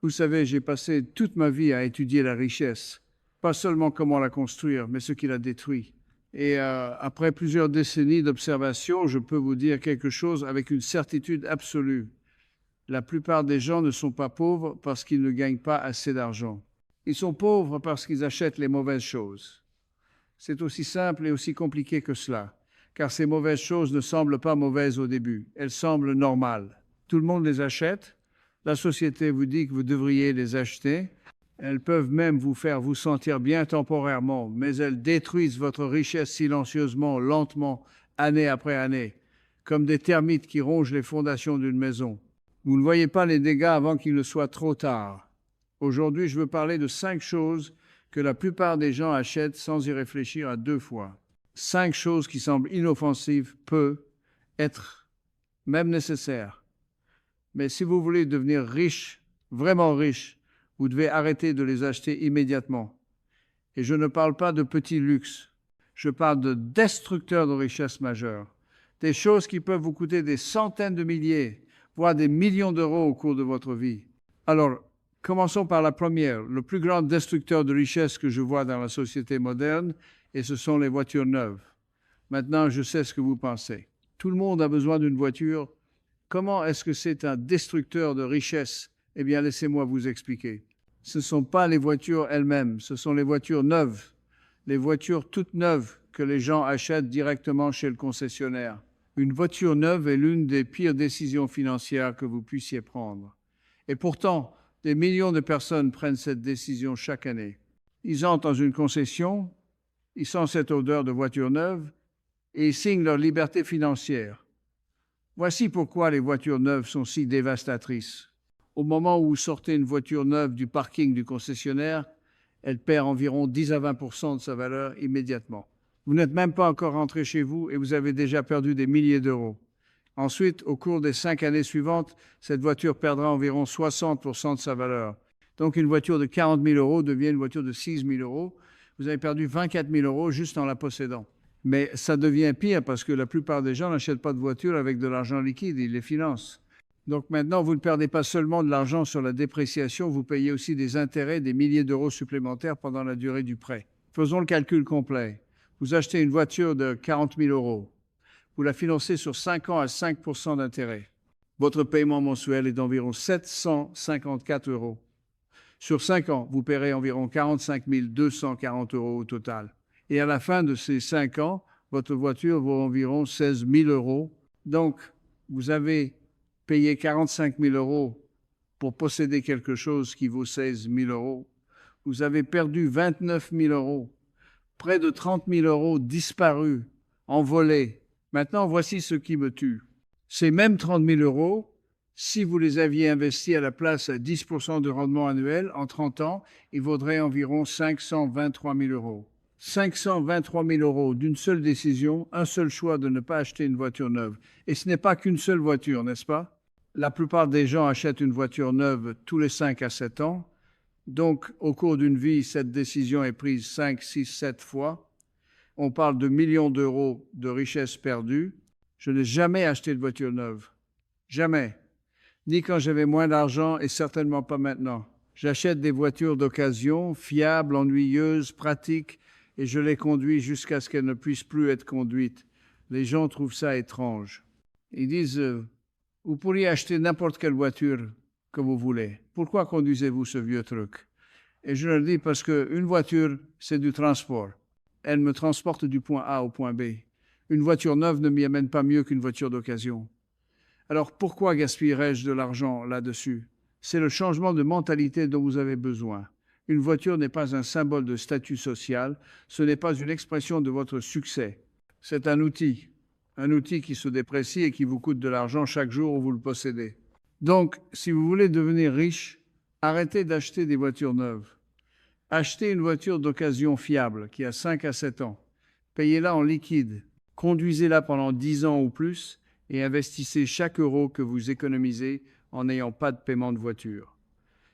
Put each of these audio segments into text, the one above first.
Vous savez, j'ai passé toute ma vie à étudier la richesse, pas seulement comment la construire, mais ce qui la détruit. Et après plusieurs décennies d'observation, je peux vous dire quelque chose avec une certitude absolue. La plupart des gens ne sont pas pauvres parce qu'ils ne gagnent pas assez d'argent. Ils sont pauvres parce qu'ils achètent les mauvaises choses. C'est aussi simple et aussi compliqué que cela, car ces mauvaises choses ne semblent pas mauvaises au début, elles semblent normales. Tout le monde les achète, la société vous dit que vous devriez les acheter, elles peuvent même vous faire vous sentir bien temporairement, mais elles détruisent votre richesse silencieusement, lentement, année après année, comme des termites qui rongent les fondations d'une maison. Vous ne voyez pas les dégâts avant qu'il ne soit trop tard. Aujourd'hui, je veux parler de 5 choses que la plupart des gens achètent sans y réfléchir à 2 fois. 5 choses qui semblent inoffensives, peu, être même nécessaires. Mais si vous voulez devenir riche, vraiment riche, vous devez arrêter de les acheter immédiatement. Et je ne parle pas de petits luxes, je parle de destructeurs de richesse majeure. Des choses qui peuvent vous coûter des centaines de milliers, voire des millions d'euros au cours de votre vie. Alors, commençons par la première, le plus grand destructeur de richesse que je vois dans la société moderne, et ce sont les voitures neuves. Maintenant, je sais ce que vous pensez. Tout le monde a besoin d'une voiture. Comment est-ce que c'est un destructeur de richesse? Eh bien, laissez-moi vous expliquer. Ce ne sont pas les voitures elles-mêmes, ce sont les voitures neuves, les voitures toutes neuves que les gens achètent directement chez le concessionnaire. Une voiture neuve est l'une des pires décisions financières que vous puissiez prendre. Et pourtant, des millions de personnes prennent cette décision chaque année. Ils entrent dans une concession, ils sentent cette odeur de voiture neuve et ils signent leur liberté financière. Voici pourquoi les voitures neuves sont si dévastatrices. Au moment où vous sortez une voiture neuve du parking du concessionnaire, elle perd environ 10 à 20% de sa valeur immédiatement. Vous n'êtes même pas encore rentré chez vous et vous avez déjà perdu des milliers d'euros. Ensuite, au cours des 5 années suivantes, cette voiture perdra environ 60% de sa valeur. Donc une voiture de 40 000 euros devient une voiture de 6 000 euros. Vous avez perdu 24 000 euros juste en la possédant. Mais ça devient pire parce que la plupart des gens n'achètent pas de voiture avec de l'argent liquide, ils les financent. Donc maintenant, vous ne perdez pas seulement de l'argent sur la dépréciation, vous payez aussi des intérêts, des milliers d'euros supplémentaires pendant la durée du prêt. Faisons le calcul complet. Vous achetez une voiture de 40 000 euros. Vous la financez sur 5 ans à 5% d'intérêt. Votre paiement mensuel est d'environ 754 euros. Sur 5 ans, vous paierez environ 45 240 euros au total. Et à la fin de ces 5 ans, votre voiture vaut environ 16 000 euros. Donc, vous avez payé 45 000 euros pour posséder quelque chose qui vaut 16 000 euros. Vous avez perdu 29 000 euros. Près de 30 000 euros disparus, envolés. Maintenant, voici ce qui me tue. Ces mêmes 30 000 euros, si vous les aviez investis à la place à 10% de rendement annuel en 30 ans, ils vaudraient environ 523 000 euros. 523 000 euros d'une seule décision, un seul choix de ne pas acheter une voiture neuve. Et ce n'est pas qu'une seule voiture, n'est-ce pas? La plupart des gens achètent une voiture neuve tous les 5 à 7 ans. Donc, au cours d'une vie, cette décision est prise 5, 6, 7 fois. On parle de millions d'euros de richesse perdue. Je n'ai jamais acheté de voiture neuve. Jamais. Ni quand j'avais moins d'argent et certainement pas maintenant. J'achète des voitures d'occasion, fiables, ennuyeuses, pratiques, et je les conduis jusqu'à ce qu'elles ne puissent plus être conduites. Les gens trouvent ça étrange. Ils disent, vous pourriez acheter n'importe quelle voiture que vous voulez. Pourquoi conduisez-vous ce vieux truc? Et je leur dis parce qu'une voiture, c'est du transport. Elle me transporte du point A au point B. Une voiture neuve ne m'y amène pas mieux qu'une voiture d'occasion. Alors pourquoi gaspillerais-je de l'argent là-dessus? C'est le changement de mentalité dont vous avez besoin. Une voiture n'est pas un symbole de statut social, ce n'est pas une expression de votre succès. C'est un outil qui se déprécie et qui vous coûte de l'argent chaque jour où vous le possédez. Donc, si vous voulez devenir riche, arrêtez d'acheter des voitures neuves. Achetez une voiture d'occasion fiable qui a 5 à 7 ans. Payez-la en liquide. Conduisez-la pendant 10 ans ou plus et investissez chaque euro que vous économisez en n'ayant pas de paiement de voiture.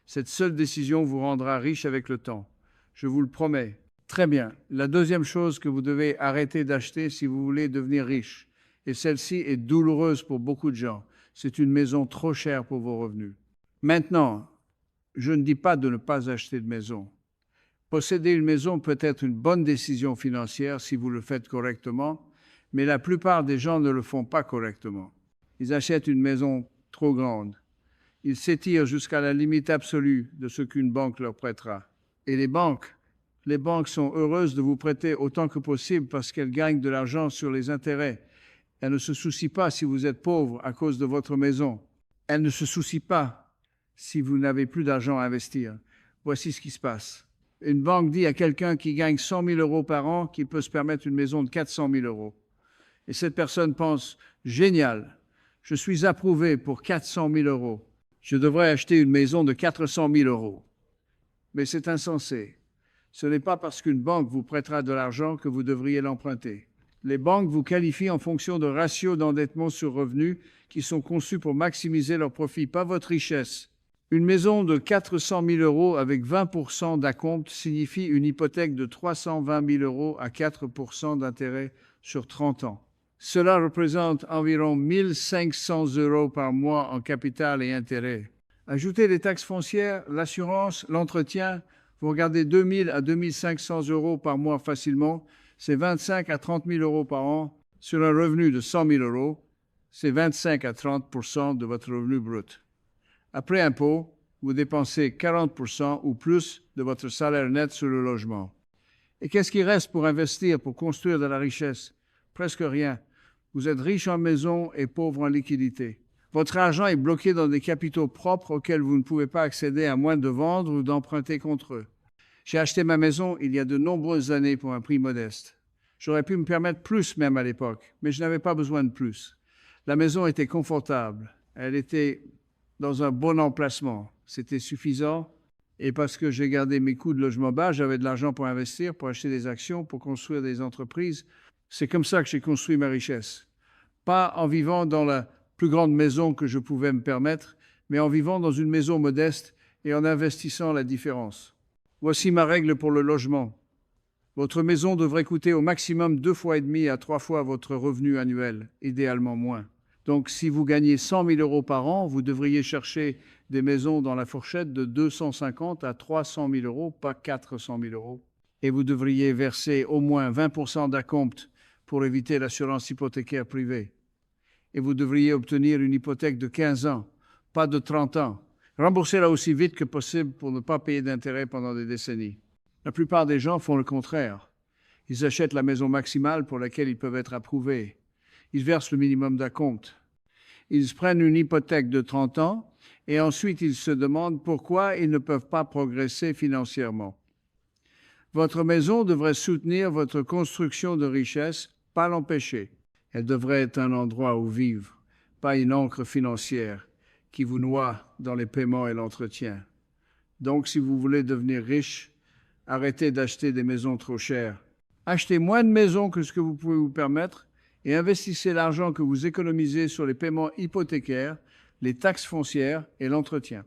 Cette seule décision vous rendra riche avec le temps. Je vous le promets. Très bien. La deuxième chose que vous devez arrêter d'acheter si vous voulez devenir riche, et celle-ci est douloureuse pour beaucoup de gens, c'est une maison trop chère pour vos revenus. Maintenant, Je ne dis pas de ne pas acheter de maison. Posséder une maison peut être une bonne décision financière si vous le faites correctement, mais la plupart des gens ne le font pas correctement. Ils achètent une maison trop grande. Ils s'étirent jusqu'à la limite absolue de ce qu'une banque leur prêtera. Et les banques sont heureuses de vous prêter autant que possible parce qu'elles gagnent de l'argent sur les intérêts. Elles ne se soucient pas si vous êtes pauvre à cause de votre maison. Elles ne se soucient pas si vous n'avez plus d'argent à investir. Voici ce qui se passe. Une banque dit à quelqu'un qui gagne 100 000 € par an qu'il peut se permettre une maison de 400 000 €. Et cette personne pense, génial, je suis approuvé pour 400 000 €. Je devrais acheter une maison de 400 000 €. Mais c'est insensé. Ce n'est pas parce qu'une banque vous prêtera de l'argent que vous devriez l'emprunter. Les banques vous qualifient en fonction de ratios d'endettement sur revenus qui sont conçus pour maximiser leur profit, pas votre richesse. Une maison de 400 000 € avec 20% d'acompte signifie une hypothèque de 320 000 € à 4% d'intérêt sur 30 ans. Cela représente environ 1 500 € par mois en capital et intérêts. Ajoutez les taxes foncières, l'assurance, l'entretien, vous regardez 2 000 à 2 500 € par mois facilement, c'est 25 à 30 000 € par an. Sur un revenu de 100 000 €, c'est 25 à 30% de votre revenu brut. Après impôt, vous dépensez 40% ou plus de votre salaire net sur le logement. Et qu'est-ce qui reste pour investir, pour construire de la richesse? Presque rien. Vous êtes riche en maison et pauvre en liquidité. Votre argent est bloqué dans des capitaux propres auxquels vous ne pouvez pas accéder à moins de vendre ou d'emprunter contre eux. J'ai acheté ma maison il y a de nombreuses années pour un prix modeste. J'aurais pu me permettre plus même à l'époque, mais je n'avais pas besoin de plus. La maison était confortable. Elle était dans un bon emplacement. C'était suffisant. Et parce que j'ai gardé mes coûts de logement bas, j'avais de l'argent pour investir, pour acheter des actions, pour construire des entreprises. C'est comme ça que j'ai construit ma richesse. Pas en vivant dans la plus grande maison que je pouvais me permettre, mais en vivant dans une maison modeste et en investissant la différence. Voici ma règle pour le logement. Votre maison devrait coûter au maximum 2,5 fois à 3 fois votre revenu annuel, idéalement moins. Donc, si vous gagnez 100 000 € par an, vous devriez chercher des maisons dans la fourchette de 250 à 300 000 €, pas 400 000 €. Et vous devriez verser au moins 20% d'acompte pour éviter l'assurance hypothécaire privée. Et vous devriez obtenir une hypothèque de 15 ans, pas de 30 ans. Remboursez-la aussi vite que possible pour ne pas payer d'intérêt pendant des décennies. La plupart des gens font le contraire. Ils achètent la maison maximale pour laquelle ils peuvent être approuvés. Ils versent le minimum d'acompte. Ils prennent une hypothèque de 30 ans et ensuite ils se demandent pourquoi ils ne peuvent pas progresser financièrement. Votre maison devrait soutenir votre construction de richesse, pas l'empêcher. Elle devrait être un endroit où vivre, pas une ancre financière qui vous noie dans les paiements et l'entretien. Donc, si vous voulez devenir riche, arrêtez d'acheter des maisons trop chères. Achetez moins de maisons que ce que vous pouvez vous permettre et investissez l'argent que vous économisez sur les paiements hypothécaires, les taxes foncières et l'entretien.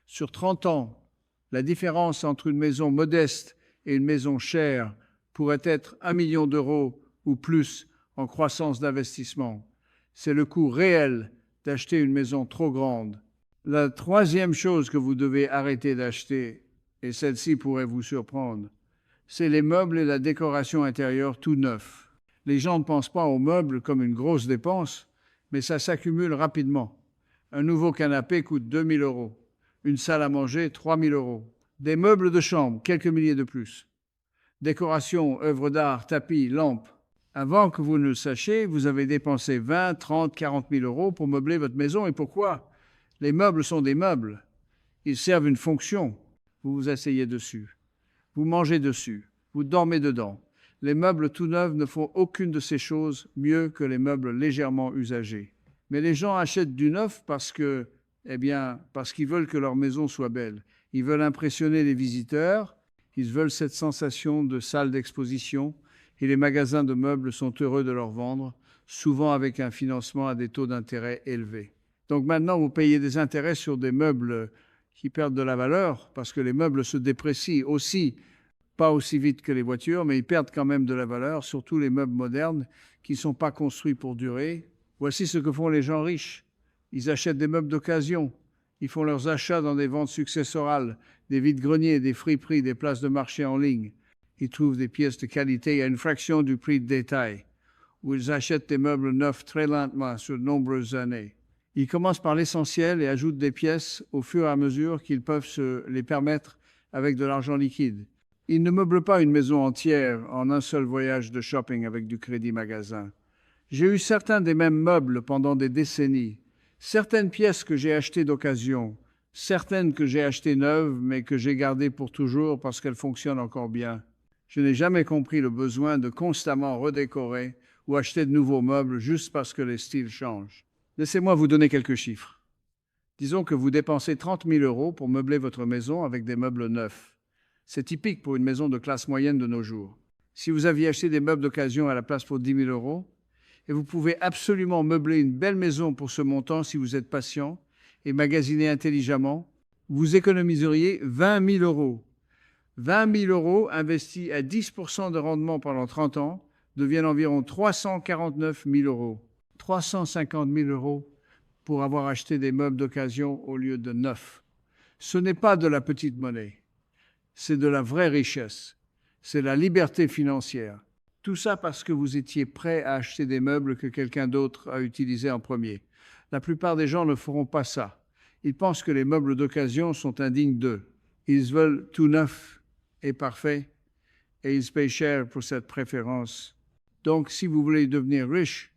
Sur 30 ans, la différence entre une maison modeste et une maison chère pourrait être 1 million d'euros ou plus en croissance d'investissement. C'est le coût réel d'acheter une maison trop grande. La troisième chose que vous devez arrêter d'acheter, et celle-ci pourrait vous surprendre, c'est les meubles et la décoration intérieure tout neufs. Les gens ne pensent pas aux meubles comme une grosse dépense, mais ça s'accumule rapidement. Un nouveau canapé coûte 2 000 €, une salle à manger 3 000 €, des meubles de chambre, quelques milliers de plus. Décoration, œuvres d'art, tapis, lampes. Avant que vous ne le sachiez, vous avez dépensé 20, 30, 40 000 € pour meubler votre maison. Et pourquoi? Les meubles sont des meubles. Ils servent une fonction. Vous vous asseyez dessus. Vous mangez dessus. Vous dormez dedans. Les meubles tout neufs ne font aucune de ces choses mieux que les meubles légèrement usagés. Mais les gens achètent du neuf parce qu'ils veulent que leur maison soit belle. Ils veulent impressionner les visiteurs. Ils veulent cette sensation de salle d'exposition. Et les magasins de meubles sont heureux de leur vendre, souvent avec un financement à des taux d'intérêt élevés. Donc maintenant, vous payez des intérêts sur des meubles qui perdent de la valeur, parce que les meubles se déprécient aussi, pas aussi vite que les voitures, mais ils perdent quand même de la valeur, surtout les meubles modernes qui ne sont pas construits pour durer. Voici ce que font les gens riches. Ils achètent des meubles d'occasion. Ils font leurs achats dans des ventes successorales, des vide-greniers, des friperies, des places de marché en ligne. Ils trouvent des pièces de qualité à une fraction du prix de détail, où ils achètent des meubles neufs très lentement sur de nombreuses années. Ils commencent par l'essentiel et ajoutent des pièces au fur et à mesure qu'ils peuvent se les permettre avec de l'argent liquide. Ils ne meublent pas une maison entière en un seul voyage de shopping avec du crédit magasin. J'ai eu certains des mêmes meubles pendant des décennies, certaines pièces que j'ai achetées d'occasion, certaines que j'ai achetées neuves mais que j'ai gardées pour toujours parce qu'elles fonctionnent encore bien. Je n'ai jamais compris le besoin de constamment redécorer ou acheter de nouveaux meubles juste parce que les styles changent. Laissez-moi vous donner quelques chiffres. Disons que vous dépensez 30 000 € pour meubler votre maison avec des meubles neufs. C'est typique pour une maison de classe moyenne de nos jours. Si vous aviez acheté des meubles d'occasion à la place pour 10 000 €, et vous pouvez absolument meubler une belle maison pour ce montant si vous êtes patient et magasiner intelligemment, vous économiseriez 20 000 €. 20 000 € investis à 10% de rendement pendant 30 ans deviennent environ 349 000 €. 350 000 € pour avoir acheté des meubles d'occasion au lieu de neufs. Ce n'est pas de la petite monnaie, c'est de la vraie richesse, c'est la liberté financière. Tout ça parce que vous étiez prêt à acheter des meubles que quelqu'un d'autre a utilisés en premier. La plupart des gens ne feront pas ça. Ils pensent que les meubles d'occasion sont indignes d'eux. Ils veulent tout neuf et parfait et ils payent cher pour cette préférence. Donc, si vous voulez devenir riche,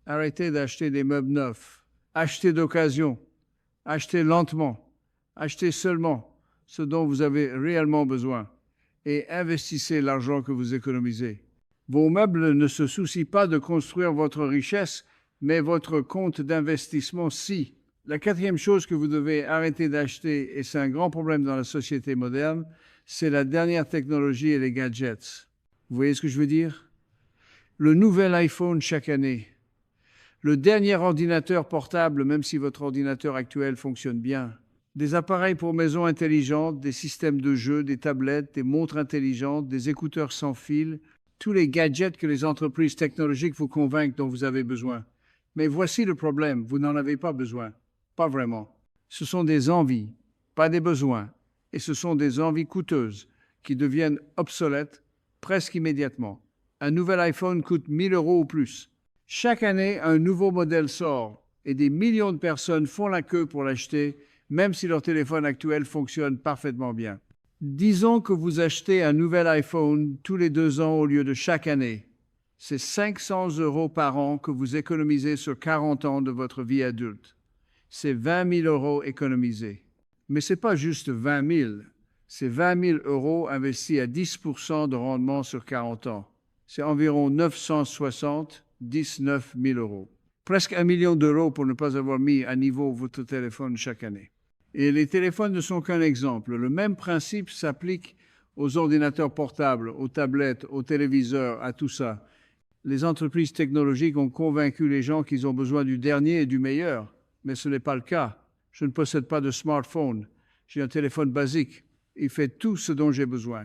arrêtez d'acheter des meubles neufs. Achetez d'occasion. Achetez lentement. Achetez seulement ce dont vous avez réellement besoin et investissez l'argent que vous économisez. Vos meubles ne se soucient pas de construire votre richesse, mais votre compte d'investissement si. La quatrième chose que vous devez arrêter d'acheter, et c'est un grand problème dans la société moderne, c'est la dernière technologie et les gadgets. Vous voyez ce que je veux dire? Le nouvel iPhone chaque année. Le dernier ordinateur portable, même si votre ordinateur actuel fonctionne bien. Des appareils pour maison intelligentes, des systèmes de jeux, des tablettes, des montres intelligentes, des écouteurs sans fil, tous les gadgets que les entreprises technologiques vous convainquent dont vous avez besoin. Mais voici le problème, vous n'en avez pas besoin. Pas vraiment. Ce sont des envies, pas des besoins. Et ce sont des envies coûteuses qui deviennent obsolètes presque immédiatement. Un nouvel iPhone coûte 1 000 € ou plus. Chaque année, un nouveau modèle sort et des millions de personnes font la queue pour l'acheter, même si leur téléphone actuel fonctionne parfaitement bien. Disons que vous achetez un nouvel iPhone tous les 2 ans au lieu de chaque année. C'est 500 € par an que vous économisez sur 40 ans de votre vie adulte. C'est 20 000 € économisés. Mais ce n'est pas juste 20 000, c'est 20 000 € investis à 10% de rendement sur 40 ans. C'est environ 19 000 €. Presque 1 million d'euros pour ne pas avoir mis à niveau votre téléphone chaque année. Et les téléphones ne sont qu'un exemple. Le même principe s'applique aux ordinateurs portables, aux tablettes, aux téléviseurs, à tout ça. Les entreprises technologiques ont convaincu les gens qu'ils ont besoin du dernier et du meilleur, mais ce n'est pas le cas. Je ne possède pas de smartphone. J'ai un téléphone basique. Il fait tout ce dont j'ai besoin.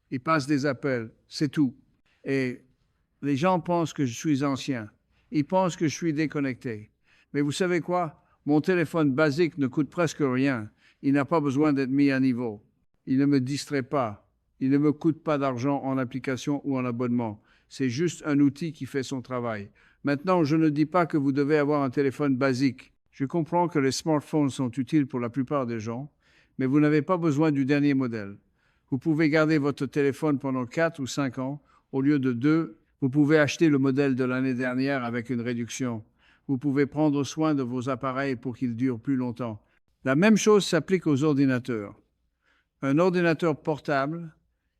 Il passe des appels, c'est tout. Et les gens pensent que je suis ancien. Ils pensent que je suis déconnecté. Mais vous savez quoi? Mon téléphone basique ne coûte presque rien. Il n'a pas besoin d'être mis à niveau. Il ne me distrait pas. Il ne me coûte pas d'argent en application ou en abonnement. C'est juste un outil qui fait son travail. Maintenant, je ne dis pas que vous devez avoir un téléphone basique. Je comprends que les smartphones sont utiles pour la plupart des gens, mais vous n'avez pas besoin du dernier modèle. Vous pouvez garder votre téléphone pendant 4 ou 5 ans. Au lieu de 2, vous pouvez acheter le modèle de l'année dernière avec une réduction. Vous pouvez prendre soin de vos appareils pour qu'ils durent plus longtemps. La même chose s'applique aux ordinateurs. Un ordinateur portable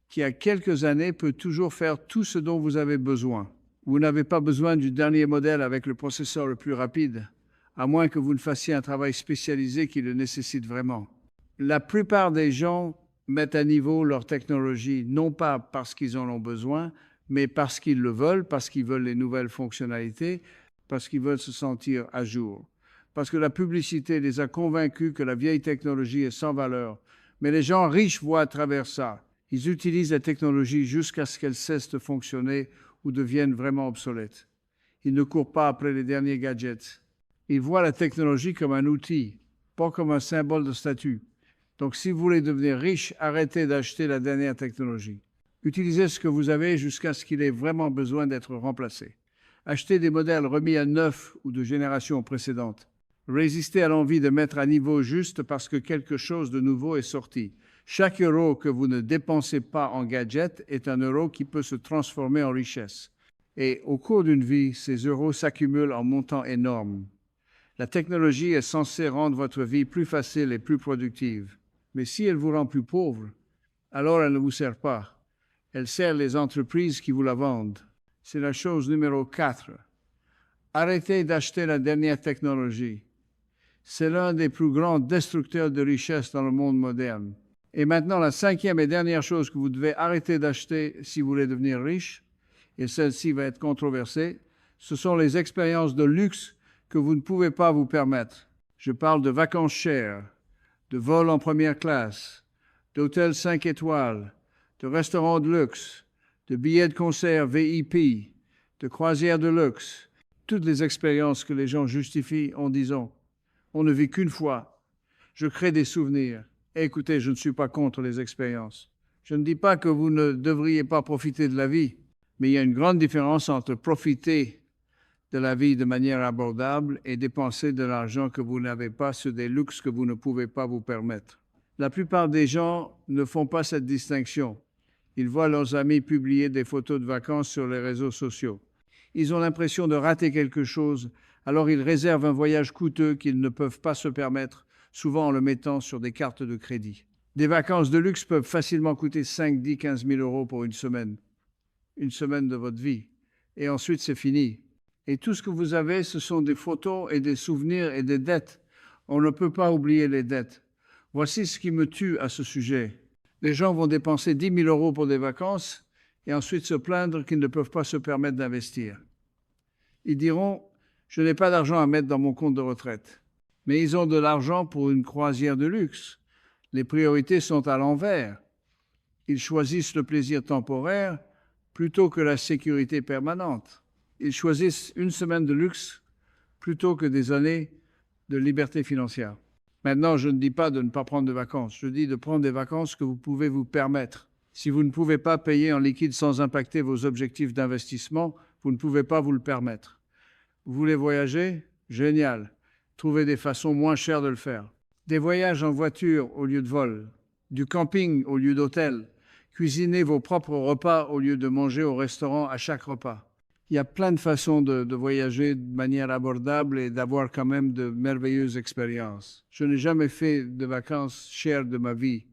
qui a quelques années peut toujours faire tout ce dont vous avez besoin. Vous n'avez pas besoin du dernier modèle avec le processeur le plus rapide, à moins que vous ne fassiez un travail spécialisé qui le nécessite vraiment. La plupart des gens mettent à niveau leur technologie, non pas parce qu'ils en ont besoin, mais parce qu'ils le veulent, parce qu'ils veulent les nouvelles fonctionnalités, parce qu'ils veulent se sentir à jour. Parce que la publicité les a convaincus que la vieille technologie est sans valeur. Mais les gens riches voient à travers ça. Ils utilisent la technologie jusqu'à ce qu'elle cesse de fonctionner ou devienne vraiment obsolète. Ils ne courent pas après les derniers gadgets. Ils voient la technologie comme un outil, pas comme un symbole de statut. Donc, si vous voulez devenir riche, arrêtez d'acheter la dernière technologie. Utilisez ce que vous avez jusqu'à ce qu'il ait vraiment besoin d'être remplacé. Achetez des modèles remis à neuf ou de générations précédentes. Résistez à l'envie de mettre à niveau juste parce que quelque chose de nouveau est sorti. Chaque euro que vous ne dépensez pas en gadget est un euro qui peut se transformer en richesse. Et au cours d'une vie, ces euros s'accumulent en montants énormes. La technologie est censée rendre votre vie plus facile et plus productive. Mais si elle vous rend plus pauvre, alors elle ne vous sert pas. Elle sert les entreprises qui vous la vendent. C'est la chose numéro 4. Arrêtez d'acheter la dernière technologie. C'est l'un des plus grands destructeurs de richesse dans le monde moderne. Et maintenant, la 5e et dernière chose que vous devez arrêter d'acheter si vous voulez devenir riche, et celle-ci va être controversée, ce sont les expériences de luxe que vous ne pouvez pas vous permettre. Je parle de vacances chères, de vols en première classe, d'hôtels 5 étoiles, de restaurants de luxe, de billets de concert VIP, de croisières de luxe, toutes les expériences que les gens justifient en disant « on ne vit qu'une fois, je crée des souvenirs ». Écoutez, je ne suis pas contre les expériences. Je ne dis pas que vous ne devriez pas profiter de la vie, mais il y a une grande différence entre profiter de la vie de manière abordable et dépenser de l'argent que vous n'avez pas sur des luxes que vous ne pouvez pas vous permettre. La plupart des gens ne font pas cette distinction. Ils voient leurs amis publier des photos de vacances sur les réseaux sociaux. Ils ont l'impression de rater quelque chose, alors ils réservent un voyage coûteux qu'ils ne peuvent pas se permettre, souvent en le mettant sur des cartes de crédit. Des vacances de luxe peuvent facilement coûter 5, 10, 15 000 euros pour une semaine de votre vie. Et ensuite, c'est fini. Et tout ce que vous avez, ce sont des photos et des souvenirs et des dettes. On ne peut pas oublier les dettes. Voici ce qui me tue à ce sujet. Les gens vont dépenser 10 000 euros pour des vacances et ensuite se plaindre qu'ils ne peuvent pas se permettre d'investir. Ils diront « je n'ai pas d'argent à mettre dans mon compte de retraite ». Mais ils ont de l'argent pour une croisière de luxe. Les priorités sont à l'envers. Ils choisissent le plaisir temporaire plutôt que la sécurité permanente. Ils choisissent une semaine de luxe plutôt que des années de liberté financière. Maintenant, je ne dis pas de ne pas prendre de vacances. Je dis de prendre des vacances que vous pouvez vous permettre. Si vous ne pouvez pas payer en liquide sans impacter vos objectifs d'investissement, vous ne pouvez pas vous le permettre. Vous voulez voyager? Génial. Trouvez des façons moins chères de le faire. Des voyages en voiture au lieu de vol, du camping au lieu d'hôtel, cuisinez vos propres repas au lieu de manger au restaurant à chaque repas. Il y a plein de façons de voyager de manière abordable et d'avoir quand même de merveilleuses expériences. Je n'ai jamais fait de vacances chères de ma vie.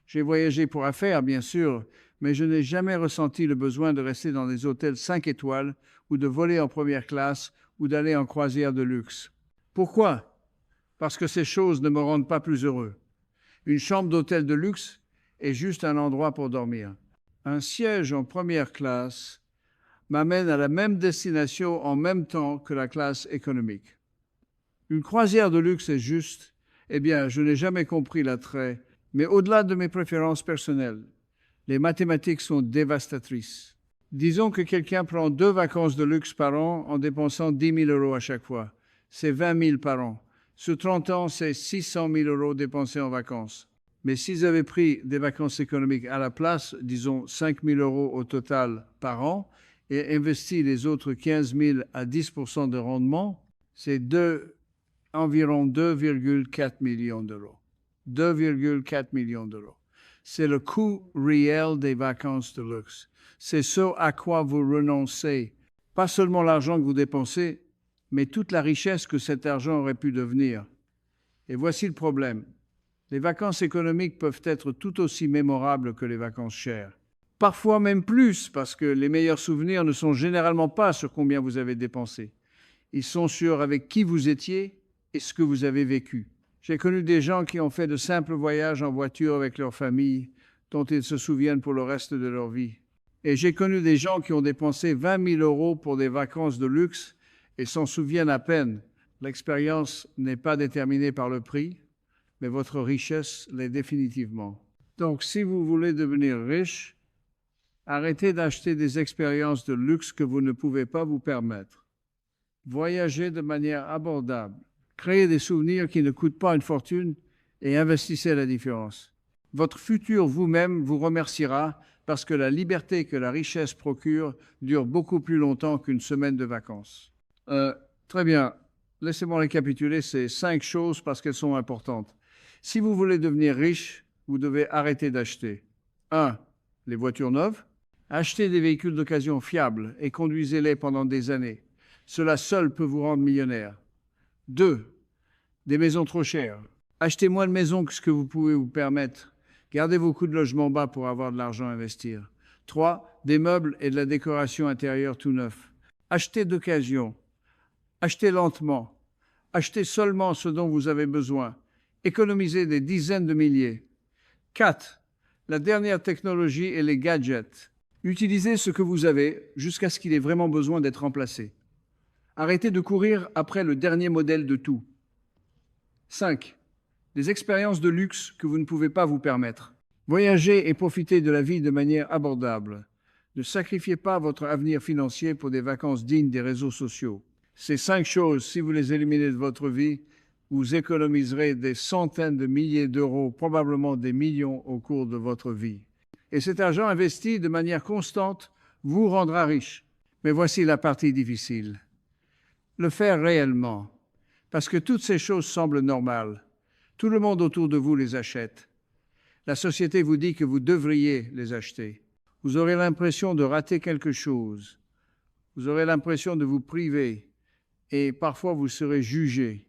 J'ai voyagé pour affaires, bien sûr, mais je n'ai jamais ressenti le besoin de rester dans des hôtels 5 étoiles ou de voler en première classe ou d'aller en croisière de luxe. Pourquoi? Parce que ces choses ne me rendent pas plus heureux. Une chambre d'hôtel de luxe est juste un endroit pour dormir. Un siège en première classe m'amène à la même destination en même temps que la classe économique. Une croisière de luxe est juste, eh bien, je n'ai jamais compris l'attrait, mais au-delà de mes préférences personnelles, les mathématiques sont dévastatrices. Disons que quelqu'un prend 2 vacances de luxe par an en dépensant 10 000 euros à chaque fois. C'est 20 000 par an. Sur 30 ans, c'est 600 000 euros dépensés en vacances. Mais s'ils avaient pris des vacances économiques à la place, disons 5 000 euros au total par an, et investi les autres 15 000 à 10% de rendement, c'est environ 2,4 millions d'euros. 2,4 millions d'euros. C'est le coût réel des vacances de luxe. C'est ce à quoi vous renoncez. Pas seulement l'argent que vous dépensez, mais toute la richesse que cet argent aurait pu devenir. Et voici le problème. Les vacances économiques peuvent être tout aussi mémorables que les vacances chères. Parfois même plus, parce que les meilleurs souvenirs ne sont généralement pas sur combien vous avez dépensé. Ils sont sur avec qui vous étiez et ce que vous avez vécu. J'ai connu des gens qui ont fait de simples voyages en voiture avec leur famille, dont ils se souviennent pour le reste de leur vie. Et j'ai connu des gens qui ont dépensé 20 000 euros pour des vacances de luxe et s'en souviennent à peine. L'expérience n'est pas déterminée par le prix, mais votre richesse l'est définitivement. Donc, si vous voulez devenir riche, arrêtez d'acheter des expériences de luxe que vous ne pouvez pas vous permettre. Voyagez de manière abordable. Créez des souvenirs qui ne coûtent pas une fortune et investissez la différence. Votre futur vous-même vous remerciera parce que la liberté que la richesse procure dure beaucoup plus longtemps qu'une semaine de vacances. Très bien. Laissez-moi récapituler ces 5 choses parce qu'elles sont importantes. Si vous voulez devenir riche, vous devez arrêter d'acheter. 1. Les voitures neuves. Achetez des véhicules d'occasion fiables et conduisez-les pendant des années. Cela seul peut vous rendre millionnaire. 2. Des maisons trop chères. Achetez moins de maisons que ce que vous pouvez vous permettre. Gardez vos coûts de logement bas pour avoir de l'argent à investir. 3. Des meubles et de la décoration intérieure tout neufs. Achetez d'occasion. Achetez lentement. Achetez seulement ce dont vous avez besoin. Économisez des dizaines de milliers. 4. La dernière technologie et les gadgets. Utilisez ce que vous avez jusqu'à ce qu'il ait vraiment besoin d'être remplacé. Arrêtez de courir après le dernier modèle de tout. 5. Des expériences de luxe que vous ne pouvez pas vous permettre. Voyagez et profitez de la vie de manière abordable. Ne sacrifiez pas votre avenir financier pour des vacances dignes des réseaux sociaux. Ces 5 choses, si vous les éliminez de votre vie, vous économiserez des centaines de milliers d'euros, probablement des millions au cours de votre vie. Et cet argent investi de manière constante vous rendra riche. Mais voici la partie difficile. Le faire réellement. Parce que toutes ces choses semblent normales. Tout le monde autour de vous les achète. La société vous dit que vous devriez les acheter. Vous aurez l'impression de rater quelque chose. Vous aurez l'impression de vous priver. Et parfois vous serez jugé.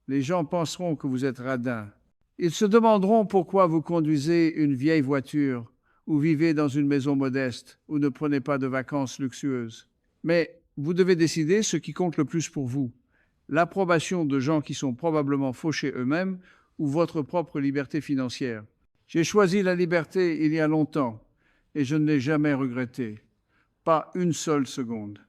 Les gens penseront que vous êtes radin. Ils se demanderont pourquoi vous conduisez une vieille voiture ou vivez dans une maison modeste ou ne prenez pas de vacances luxueuses. Mais vous devez décider ce qui compte le plus pour vous. L'approbation de gens qui sont probablement fauchés eux-mêmes ou votre propre liberté financière. J'ai choisi la liberté il y a longtemps et je ne l'ai jamais regretté. Pas une seule seconde.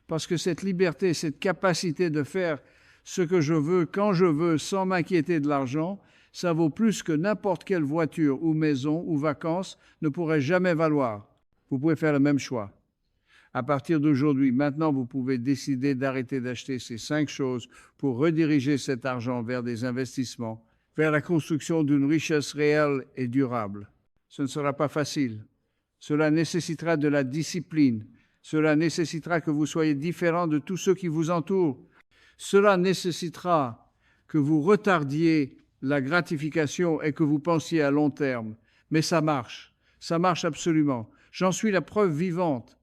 Parce que cette liberté, cette capacité de faire ce que je veux, quand je veux, sans m'inquiéter de l'argent, ça vaut plus que n'importe quelle voiture ou maison ou vacances ne pourrait jamais valoir. Vous pouvez faire le même choix. À partir d'aujourd'hui, maintenant, vous pouvez décider d'arrêter d'acheter ces 5 choses pour rediriger cet argent vers des investissements, vers la construction d'une richesse réelle et durable. Ce ne sera pas facile. Cela nécessitera de la discipline. Cela nécessitera que vous soyez différent de tous ceux qui vous entourent. Cela nécessitera que vous retardiez la gratification et que vous pensiez à long terme. Mais ça marche absolument. J'en suis la preuve vivante.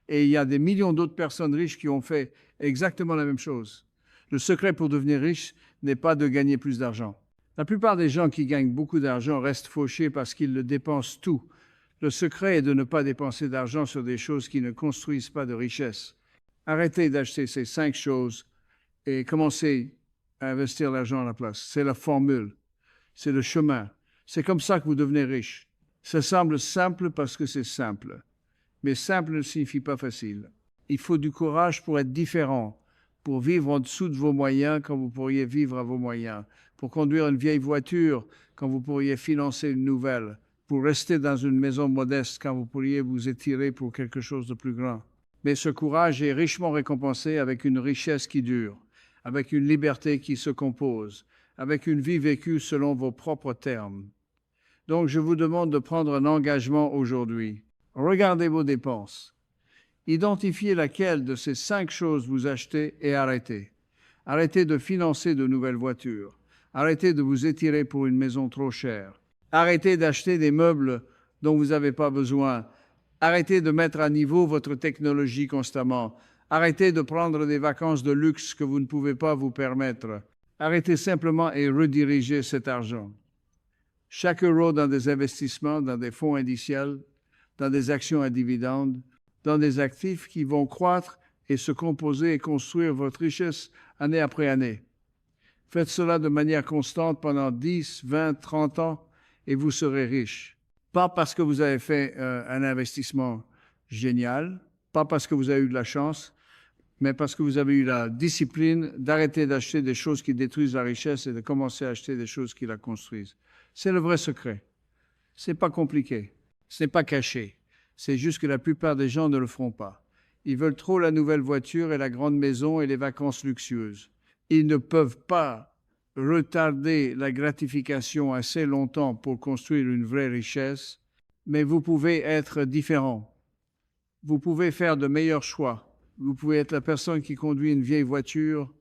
Et il y a des millions d'autres personnes riches qui ont fait exactement la même chose. Le secret pour devenir riche n'est pas de gagner plus d'argent. La plupart des gens qui gagnent beaucoup d'argent restent fauchés parce qu'ils le dépensent tout. Le secret est de ne pas dépenser d'argent sur des choses qui ne construisent pas de richesse. Arrêtez d'acheter ces 5 choses et commencez à investir l'argent à la place. C'est la formule, c'est le chemin. C'est comme ça que vous devenez riche. Ça semble simple parce que c'est simple. Mais simple ne signifie pas facile. Il faut du courage pour être différent, pour vivre en dessous de vos moyens quand vous pourriez vivre à vos moyens, pour conduire une vieille voiture quand vous pourriez financer une nouvelle, pour rester dans une maison modeste quand vous pourriez vous étirer pour quelque chose de plus grand. Mais ce courage est richement récompensé avec une richesse qui dure, avec une liberté qui se compose, avec une vie vécue selon vos propres termes. Donc, je vous demande de prendre un engagement aujourd'hui. Regardez vos dépenses. Identifiez laquelle de ces 5 choses vous achetez et arrêtez. Arrêtez de financer de nouvelles voitures. Arrêtez de vous étirer pour une maison trop chère. Arrêtez d'acheter des meubles dont vous n'avez pas besoin. Arrêtez de mettre à niveau votre technologie constamment. Arrêtez de prendre des vacances de luxe que vous ne pouvez pas vous permettre. Arrêtez simplement et redirigez cet argent. Chaque euro dans des investissements, dans des fonds indiciels, dans des actions à dividendes, dans des actifs qui vont croître et se composer et construire votre richesse année après année. Faites cela de manière constante pendant 10, 20, 30 ans et vous serez riche. Pas parce que vous avez fait un investissement génial, pas parce que vous avez eu de la chance, mais parce que vous avez eu la discipline d'arrêter d'acheter des choses qui détruisent la richesse et de commencer à acheter des choses qui la construisent. C'est le vrai secret. C'est pas compliqué. Ce n'est pas caché. C'est juste que la plupart des gens ne le feront pas. Ils veulent trop la nouvelle voiture et la grande maison et les vacances luxueuses. Ils ne peuvent pas retarder la gratification assez longtemps pour construire une vraie richesse, mais vous pouvez être différent. Vous pouvez faire de meilleurs choix. Vous pouvez être la personne qui conduit une vieille voiture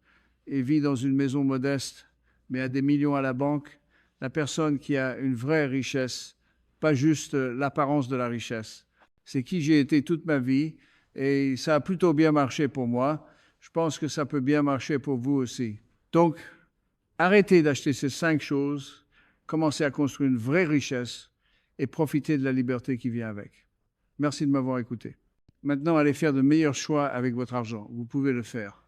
et vit dans une maison modeste, mais a des millions à la banque. La personne qui a une vraie richesse, pas juste l'apparence de la richesse. C'est qui j'ai été toute ma vie et ça a plutôt bien marché pour moi. Je pense que ça peut bien marcher pour vous aussi. Donc, arrêtez d'acheter ces 5 choses, commencez à construire une vraie richesse et profitez de la liberté qui vient avec. Merci de m'avoir écouté. Maintenant, allez faire de meilleurs choix avec votre argent. Vous pouvez le faire.